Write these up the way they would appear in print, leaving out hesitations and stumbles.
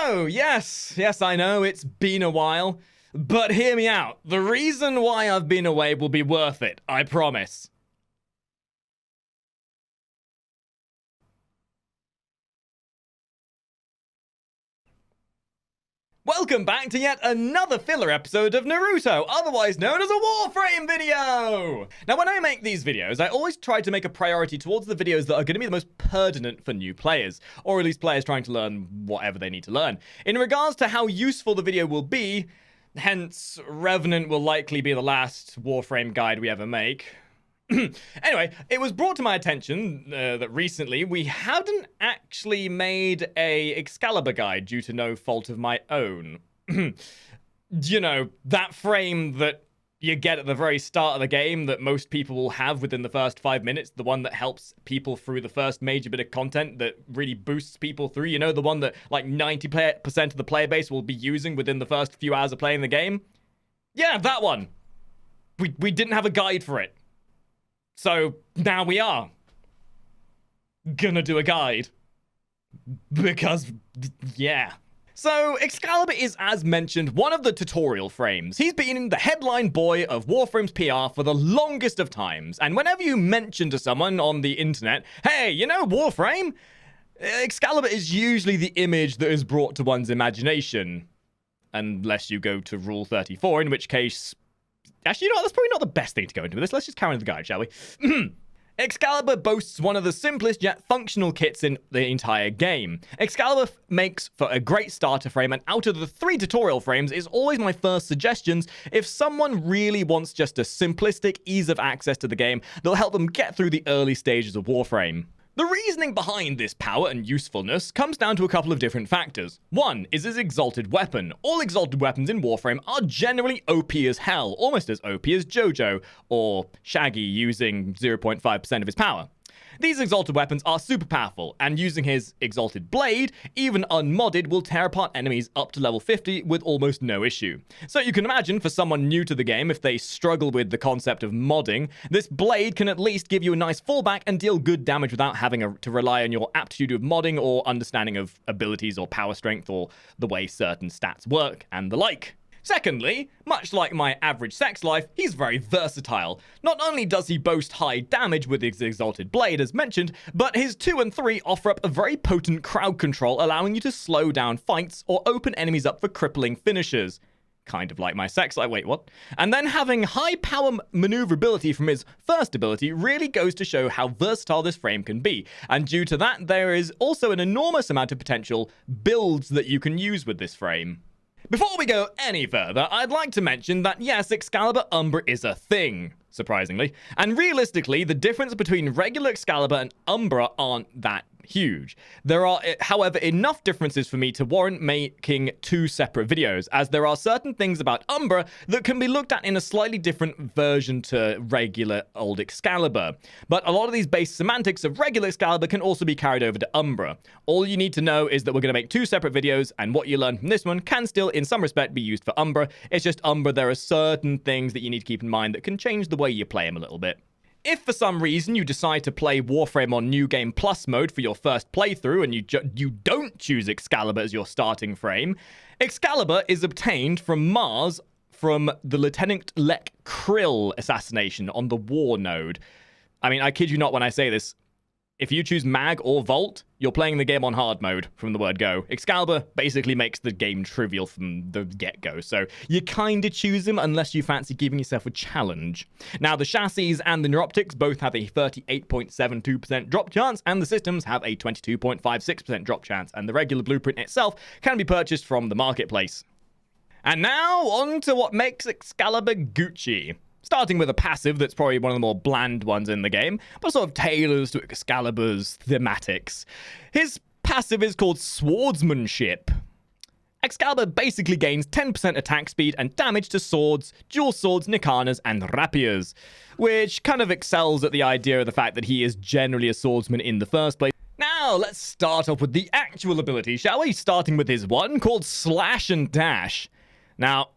know, yes, I know, it's been a while. But hear me out. The reason why I've been away will be worth it, I promise. Welcome back to yet another filler episode of Naruto, otherwise known as a Warframe video! Now, when I make these videos, I always try to make a priority towards the videos that are going to be the most pertinent for new players, or at least players trying to learn whatever they need to learn. In regards to how useful the video will be, hence, Revenant will likely be the last Warframe guide we ever make. Anyway, it was brought to my attention that recently we hadn't actually made a Excalibur guide due to no fault of my own. You know, that frame that you get at the very start of the game that most people will have within the first 5 minutes, the one that helps people through the first major bit of content that really boosts people through, you know, the one that like 90% of the player base will be using within the first few hours of playing the game. Yeah, that one. We didn't have a guide for it. So now we are gonna do a guide. Because, yeah. So, Excalibur is, as mentioned, one of the tutorial frames. He's been the headline boy of Warframe's PR for the longest of times. And whenever you mention to someone on the internet, hey, you know Warframe? Excalibur is usually the image that is brought to one's imagination. Unless you go to Rule 34, in which case... Actually, you know what? That's probably not the best thing to go into this. Let's just carry on with the guide, shall we? Excalibur boasts one of the simplest yet functional kits in the entire game. Excalibur makes for a great starter frame, and out of the 3 tutorial frames is always my first suggestions if someone really wants just a simplistic ease of access to the game that'll help them get through the early stages of Warframe. The reasoning behind this power and usefulness comes down to a couple of different factors. One is his Exalted weapon. All Exalted weapons in Warframe are generally OP as hell, almost as OP as JoJo, or Shaggy using 0.5% of his power. These Exalted weapons are super powerful, and using his Exalted blade, even unmodded, will tear apart enemies up to level 50 with almost no issue. So you can imagine, for someone new to the game, if they struggle with the concept of modding, this blade can at least give you a nice fallback and deal good damage without having to rely on your aptitude of modding or understanding of abilities or power strength or the way certain stats work and the like. Secondly, much like my average sex life, he's very versatile. Not only does he boast high damage with his Exalted blade, as mentioned, but his 2 and 3 offer up a very potent crowd control, allowing you to slow down fights or open enemies up for crippling finishes. Kind of like my sex life. Wait, what? And then having high power maneuverability from his first ability really goes to show how versatile this frame can be. And due to that, there is also an enormous amount of potential builds that you can use with this frame. Before we go any further, I'd like to mention that yes, Excalibur Umbra is a thing, surprisingly. And realistically, the difference between regular Excalibur and Umbra aren't that huge. There are, however, enough differences for me to warrant making 2 separate videos, as there are certain things about Umbra that can be looked at in a slightly different version to regular old Excalibur. But a lot of these base semantics of regular Excalibur can also be carried over to Umbra. All you need to know is that we're going to make 2 separate videos, and what you learn from this one can still, in some respect, be used for Umbra. It's just Umbra, there are certain things that you need to keep in mind that can change the way you play him a little bit. If for some reason you decide to play Warframe on New Game Plus mode for your first playthrough and you don't choose Excalibur as your starting frame, Excalibur is obtained from Mars from the Lieutenant Lek Krill assassination on the War node. I mean, I kid you not when I say this. If you choose Mag or Vault, you're playing the game on hard mode from the word go. Excalibur basically makes the game trivial from the get-go, so you kinda choose him unless you fancy giving yourself a challenge. Now, the chassis and the neuroptics both have a 38.72% drop chance, and the systems have a 22.56% drop chance, and the regular blueprint itself can be purchased from the marketplace. And now, on to what makes Excalibur Gucci. Starting with a passive that's probably one of the more bland ones in the game, but sort of tailors to Excalibur's thematics. His passive is called Swordsmanship. Excalibur basically gains 10% attack speed and damage to swords, dual swords, nikanas, and rapiers, which kind of excels at the idea of the fact that he is generally a swordsman in the first place. Now, let's start off with the actual ability, shall we? Starting with his one called Slash and Dash. Now,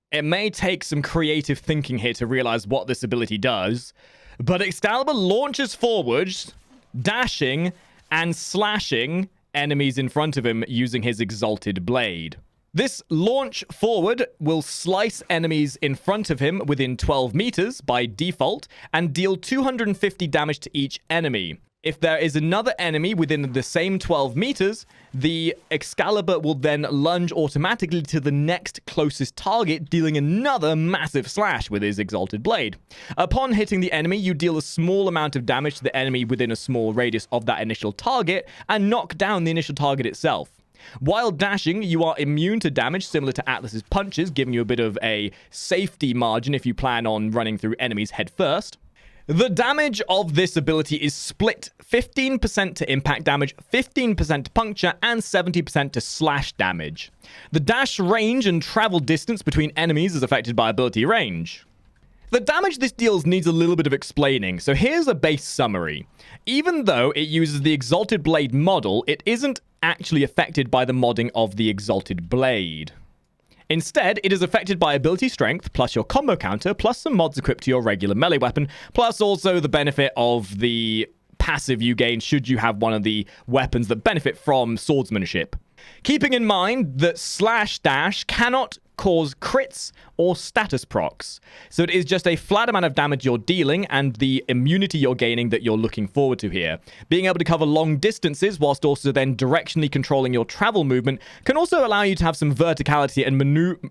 it may take some creative thinking here to realize what this ability does, but Excalibur launches forwards, dashing and slashing enemies in front of him using his Exalted Blade. This launch forward will slice enemies in front of him within 12 meters by default and deal 250 damage to each enemy. If there is another enemy within the same 12 meters, the Excalibur will then lunge automatically to the next closest target, dealing another massive slash with his Exalted Blade. Upon hitting the enemy, you deal a small amount of damage to the enemy within a small radius of that initial target and knock down the initial target itself. While dashing, you are immune to damage similar to Atlas's punches, giving you a bit of a safety margin if you plan on running through enemies head first. The damage of this ability is split 15% to impact damage, 15% to puncture, and 70% to slash damage. The dash range and travel distance between enemies is affected by ability range. The damage this deals needs a little bit of explaining, so here's a base summary. Even though it uses the Exalted Blade model, it isn't actually affected by the modding of the Exalted Blade. Instead, it is affected by ability strength, plus your combo counter, plus some mods equipped to your regular melee weapon, plus also the benefit of the passive you gain should you have one of the weapons that benefit from swordsmanship. Keeping in mind that slash dash cannot cause crits or status procs. So it is just a flat amount of damage you're dealing and the immunity you're gaining that you're looking forward to here. Being able to cover long distances whilst also then directionally controlling your travel movement can also allow you to have some verticality and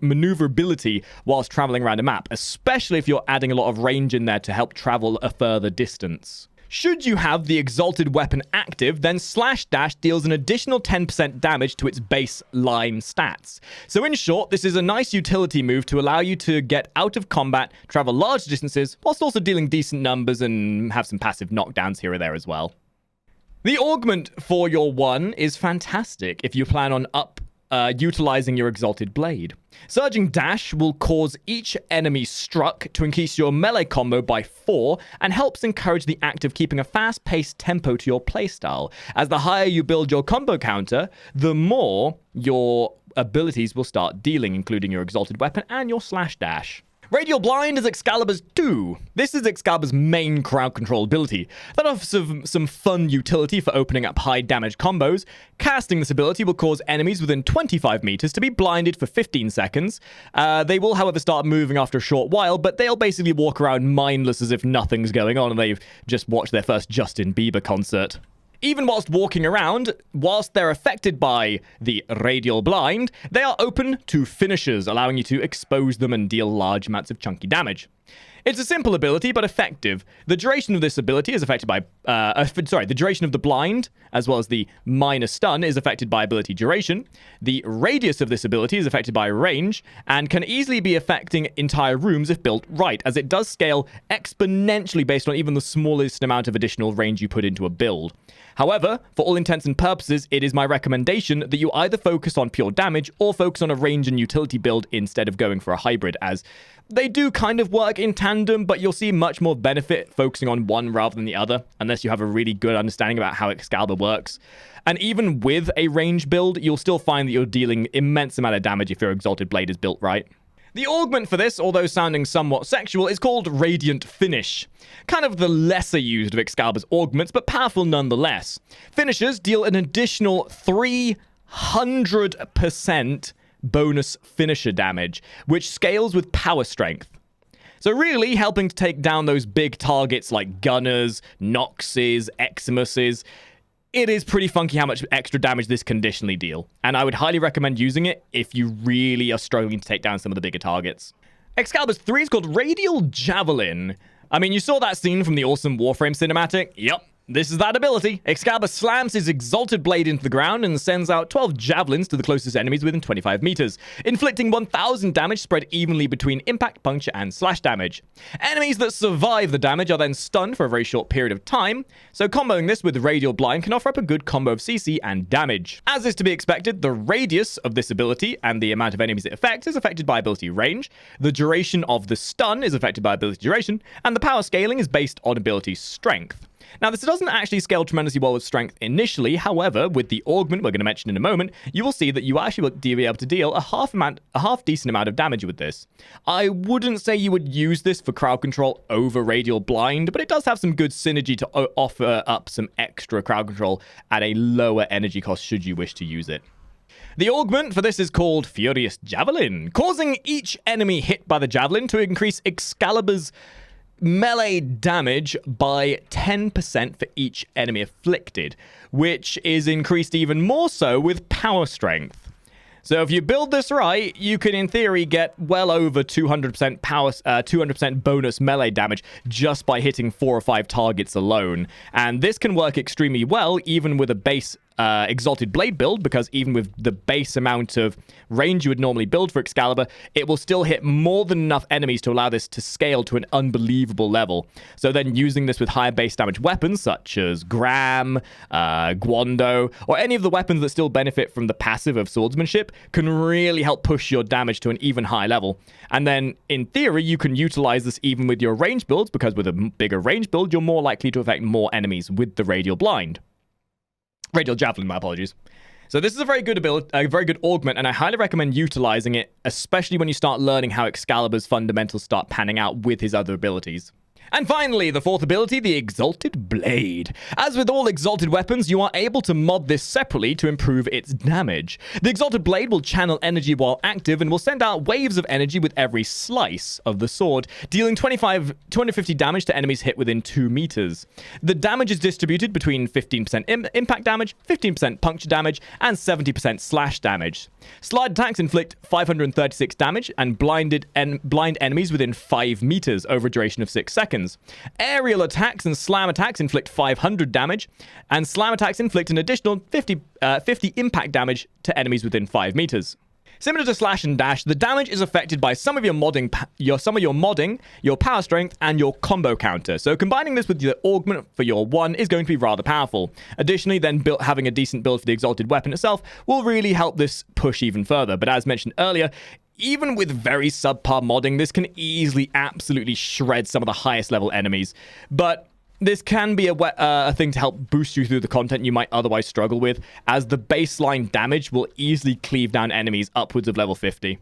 maneuverability whilst traveling around a map, especially if you're adding a lot of range in there to help travel a further distance. Should you have the Exalted weapon active, then slash dash deals an additional 10% damage to its baseline stats. So in short, this is a nice utility move to allow you to get out of combat, travel large distances, whilst also dealing decent numbers and have some passive knockdowns here or there as well. The augment for your 1 is fantastic if you plan on utilizing your Exalted Blade. Surging Dash will cause each enemy struck to increase your melee combo by 4 and helps encourage the act of keeping a fast-paced tempo to your playstyle. As the higher you build your combo counter, the more your abilities will start dealing, including your Exalted Weapon and your Slash Dash. Radial Blind is Excalibur's 2. This is Excalibur's main crowd control ability. That offers some fun utility for opening up high damage combos. Casting this ability will cause enemies within 25 meters to be blinded for 15 seconds. They will, however, start moving after a short while, but they'll basically walk around mindless as if nothing's going on and they've just watched their first Justin Bieber concert. Even whilst walking around, whilst they're affected by the Radial Blind, they are open to finishers, allowing you to expose them and deal large amounts of chunky damage. It's a simple ability, but effective. The duration of this ability is affected by... the duration of the blind, as well as the minor stun, is affected by ability duration. The radius of this ability is affected by range, and can easily be affecting entire rooms if built right, as it does scale exponentially based on even the smallest amount of additional range you put into a build. However, for all intents and purposes, it is my recommendation that you either focus on pure damage or focus on a range and utility build instead of going for a hybrid, as they do kind of work in tandem, but you'll see much more benefit focusing on one rather than the other, unless you have a really good understanding about how Excalibur works. And even with a range build, you'll still find that you're dealing immense amount of damage if your Exalted Blade is built right. The augment for this, although sounding somewhat sexual, is called Radiant Finish. Kind of the lesser used of Excalibur's augments, but powerful nonetheless. Finishers deal an additional 300% bonus finisher damage, which scales with power strength. So really helping to take down those big targets like Gunners, Noxes, Eximuses. It is pretty funky how much extra damage this can additionally deal, and I would highly recommend using it if you really are struggling to take down some of the bigger targets. Excalibur's 3 is called Radial Javelin. I mean, you saw that scene from the awesome Warframe cinematic? Yep. This is that ability. Excalibur slams his Exalted Blade into the ground and sends out 12 javelins to the closest enemies within 25 meters, inflicting 1,000 damage spread evenly between impact, puncture, and slash damage. Enemies that survive the damage are then stunned for a very short period of time, so comboing this with Radial Blind can offer up a good combo of CC and damage. As is to be expected, the radius of this ability and the amount of enemies it affects is affected by ability range, the duration of the stun is affected by ability duration, and the power scaling is based on ability strength. Now, this doesn't actually scale tremendously well with strength initially. However, with the augment we're going to mention in a moment, you will see that you actually will be able to deal a half decent amount of damage with this. I wouldn't say you would use this for crowd control over Radial Blind, but it does have some good synergy to offer up some extra crowd control at a lower energy cost should you wish to use it. The augment for this is called Furious Javelin, causing each enemy hit by the javelin to increase Excalibur's melee damage by 10% for each enemy afflicted, which is increased even more so with power strength. So if you build this right, you can in theory get well over 200% power, 200% bonus melee damage just by hitting 4 or 5 targets alone. And this can work extremely well even with a base Exalted Blade build, because even with the base amount of range you would normally build for Excalibur, it will still hit more than enough enemies to allow this to scale to an unbelievable level. So then using this with higher base damage weapons such as Gram, Guando, or any of the weapons that still benefit from the passive of swordsmanship can really help push your damage to an even higher level. And then in theory you can utilize this even with your range builds, because with a bigger range build you're more likely to affect more enemies with the Radial Blind. Radial Javelin, my apologies. So this is a very good ability, a very good augment, and I highly recommend utilizing it, especially when you start learning how Excalibur's fundamentals start panning out with his other abilities. And finally, the fourth ability, the Exalted Blade. As with all Exalted weapons, you are able to mod this separately to improve its damage. The Exalted Blade will channel energy while active and will send out waves of energy with every slice of the sword, dealing 250 damage to enemies hit within 2 meters. The damage is distributed between 15% impact damage, 15% puncture damage, and 70% slash damage. Slide attacks inflict 536 damage and blind enemies within 5 meters over a duration of 6 seconds. Aerial attacks and slam attacks inflict 500 damage, and slam attacks inflict an additional 50 impact damage to enemies within 5 meters. Similar to Slash and Dash, the damage is affected by some of your modding, your power strength, and your combo counter. So combining this with the augment for your 1 is going to be rather powerful. Additionally, then having a decent build for the Exalted weapon itself will really help this push even further. But as mentioned earlier, even with very subpar modding, this can easily absolutely shred some of the highest level enemies. But this can be a thing to help boost you through the content you might otherwise struggle with, as the baseline damage will easily cleave down enemies upwards of level 50.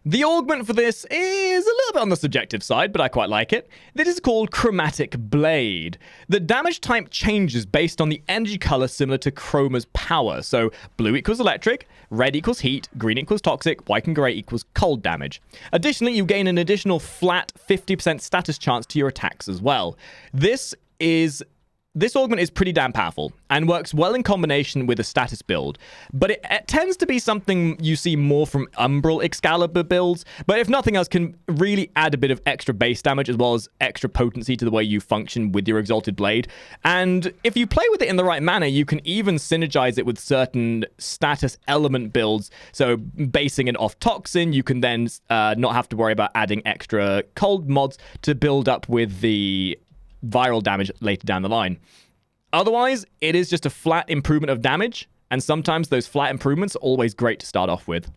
The augment for this is a little bit on the subjective side, but I quite like it. This is called Chromatic Blade. The damage type changes based on the energy color similar to Chroma's power. So blue equals electric, red equals heat, green equals toxic, white and gray equals cold damage. Additionally, you gain an additional flat 50% status chance to your attacks as well. This augment is pretty damn powerful and works well in combination with a status build, but it tends to be something you see more from Umbral Excalibur builds, but if nothing else can really add a bit of extra base damage as well as extra potency to the way you function with your Exalted Blade. And if you play with it in the right manner, you can even synergize it with certain status element builds. So basing it off Toxin, you can then not have to worry about adding extra cold mods to build up with the viral damage later down the line. Otherwise, it is just a flat improvement of damage, and sometimes those flat improvements are always great to start off with.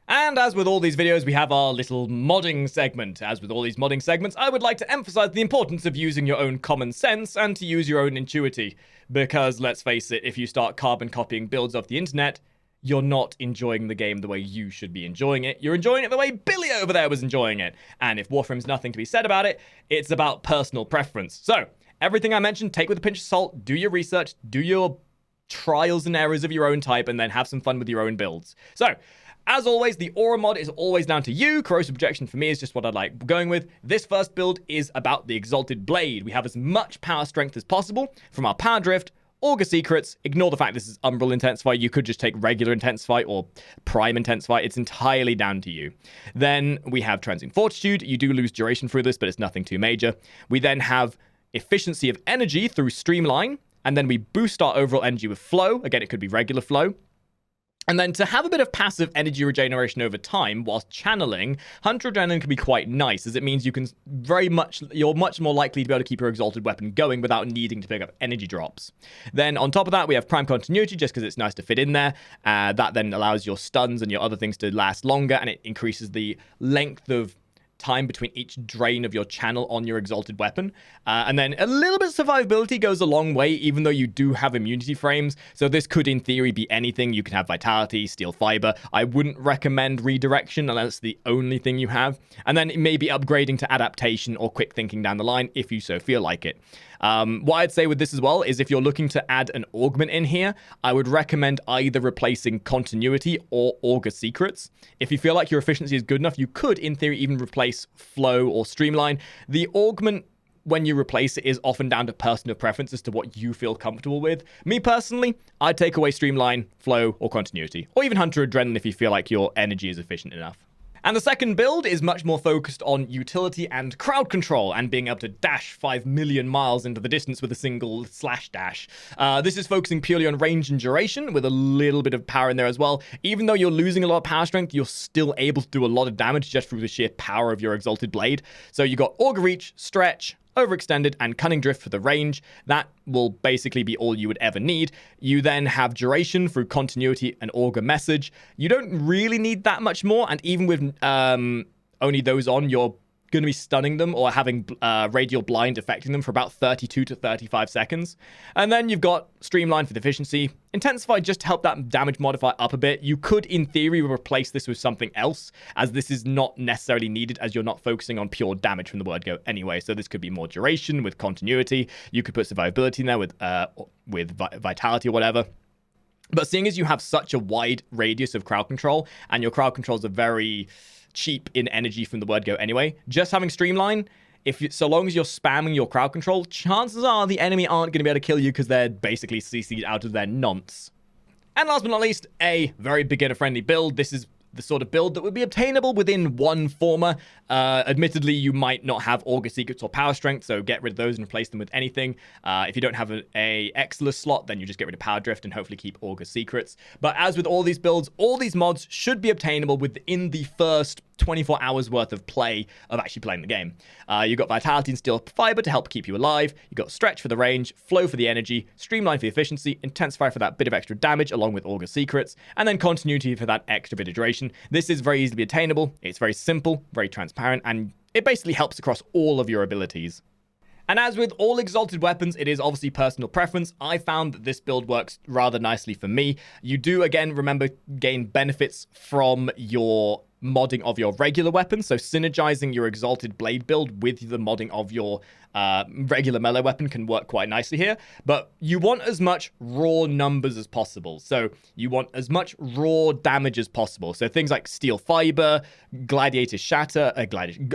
And as with all these videos, we have our little modding segment. As with all these modding segments, I would like to emphasize the importance of using your own common sense and to use your own intuity. Because, let's face it, if you start carbon copying builds off the internet, you're not enjoying the game the way you should be enjoying it. You're enjoying it the way Billy over there was enjoying it. And if Warframe's nothing to be said about it, it's about personal preference. So, everything I mentioned, take with a pinch of salt, do your research, do your trials and errors of your own type, and then have some fun with your own builds. So, as always, the aura mod is always down to you. Corrosive projection for me is just what I like going with. This first build is about the Exalted Blade. We have as much power strength as possible from our power drift, Augur Secrets. Ignore the fact this is Umbral Intensify. You could just take regular Intensify or Prime Intensify. It's entirely down to you. Then we have Transient Fortitude. You do lose duration through this, but it's nothing too major. We then have Efficiency of Energy through Streamline. And then we boost our overall energy with Flow. Again, it could be regular Flow. And then to have a bit of passive energy regeneration over time whilst channeling, Hunter Adrenaline can be quite nice, as it means you're much more likely to be able to keep your Exalted weapon going without needing to pick up energy drops. Then on top of that, we have Prime Continuity, just because it's nice to fit in there. That then allows your stuns and your other things to last longer, and it increases the length of time between each drain of your channel on your Exalted weapon. And then a little bit of survivability goes a long way, even though you do have immunity frames. So this could, in theory, be anything. You can have Vitality, Steel Fiber. I wouldn't recommend Redirection unless it's the only thing you have. And then maybe upgrading to Adaptation or Quick Thinking down the line if you so feel like it. What I'd say with this as well is if you're looking to add an augment in here, I would recommend either replacing Continuity or Augur Secrets. If you feel like your efficiency is good enough, you could, in theory, even replace Flow or Streamline. The augment, when you replace it, is often down to personal preference as to what you feel comfortable with. Me personally, I'd take away Streamline, Flow, or Continuity, or even Hunter Adrenaline if you feel like your energy is efficient enough. And the second build is much more focused on utility and crowd control and being able to dash 5 million miles into the distance with a single slash dash. This is focusing purely on range and duration with a little bit of power in there as well. Even though you're losing a lot of power strength, you're still able to do a lot of damage just through the sheer power of your Exalted Blade. So you got Augur Reach, Stretch, Overextended, and Cunning Drift for the range. That will basically be all you would ever need. You then have duration through Continuity and Augur Message. You don't really need that much more, and even with only those on, you're going to be stunning them or having Radial Blind affecting them for about 32 to 35 seconds. And then you've got Streamline for the efficiency, Intensify just to help that damage modifier up a bit. You could, in theory, replace this with something else, as this is not necessarily needed, as you're not focusing on pure damage from the word go anyway. So this could be more duration with Continuity. You could put survivability in there with Vitality or whatever. But seeing as you have such a wide radius of crowd control, and your crowd controls are very cheap in energy from the word go anyway, just having Streamline, so long as you're spamming your crowd control, chances are the enemy aren't going to be able to kill you because they're basically CC'd out of their nonce. And last but not least, a very beginner-friendly build. This is the sort of build that would be obtainable within one former. Admittedly, you might not have Augur Secrets or Power Strength, so get rid of those and replace them with anything. If you don't have a Exalted slot, then you just get rid of Power Drift and hopefully keep Augur Secrets. But as with all these builds, all these mods should be obtainable within the first 24 hours worth of play of actually playing the game. You've got Vitality and Steel Fiber to help keep you alive. You've got Stretch for the range, Flow for the energy, Streamline for the efficiency, Intensify for that bit of extra damage along with Augur Secrets, and then Continuity for that extra bit of duration. This is very easily attainable. It's very simple, very transparent, and it basically helps across all of your abilities. And as with all Exalted weapons, it is obviously personal preference. I found that this build works rather nicely for me. You do, again, remember, gain benefits from your modding of your regular weapon, so synergizing your Exalted Blade build with the modding of your regular melee weapon can work quite nicely here. But you want as much raw numbers as possible, so you want as much raw damage as possible. So things like Steel Fiber, Gladiator Shatter,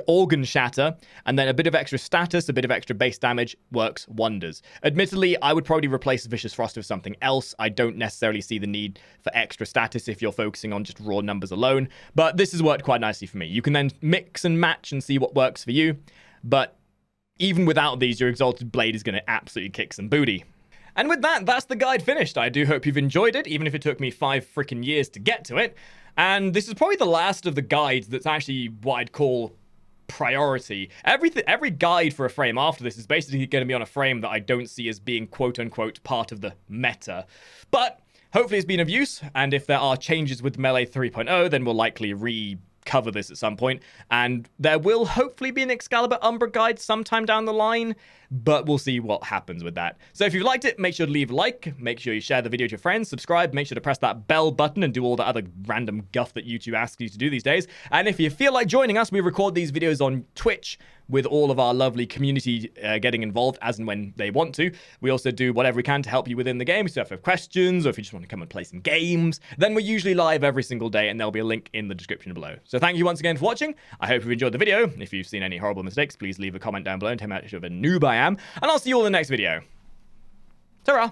Organ Shatter, and then a bit of extra status, a bit of extra base damage works wonders. Admittedly, I would probably replace Vicious Frost with something else. I don't necessarily see the need for extra status if you're focusing on just raw numbers alone, but this has worked quite nicely for me. You can then mix and match and see what works for you, but even without these, your Exalted Blade is going to absolutely kick some booty. And with that, that's the guide finished. I do hope you've enjoyed it, even if it took me 5 freaking years to get to it. And this is probably the last of the guides that's actually what I'd call priority. Every guide for a frame after this is basically going to be on a frame that I don't see as being quote-unquote part of the meta. But hopefully it's been of use, and if there are changes with Melee 3.0, then we'll likely recover this at some point, and there will hopefully be an Excalibur Umbra guide sometime down the line, but we'll see what happens with that. So if you've liked it, make sure to leave a like, make sure you share the video with your friends, subscribe, make sure to press that bell button and do all the other random guff that YouTube asks you to do these days. And if you feel like joining us, we record these videos on Twitch with all of our lovely community getting involved as and when they want to. We also do whatever we can to help you within the game. So if you have questions or if you just want to come and play some games, then we're usually live every single day, and there'll be a link in the description below. So thank you once again for watching. I hope you've enjoyed the video. If you've seen any horrible mistakes, please leave a comment down below and tell me how much of a noob I am, and I'll see you all in the next video. Ta-ra!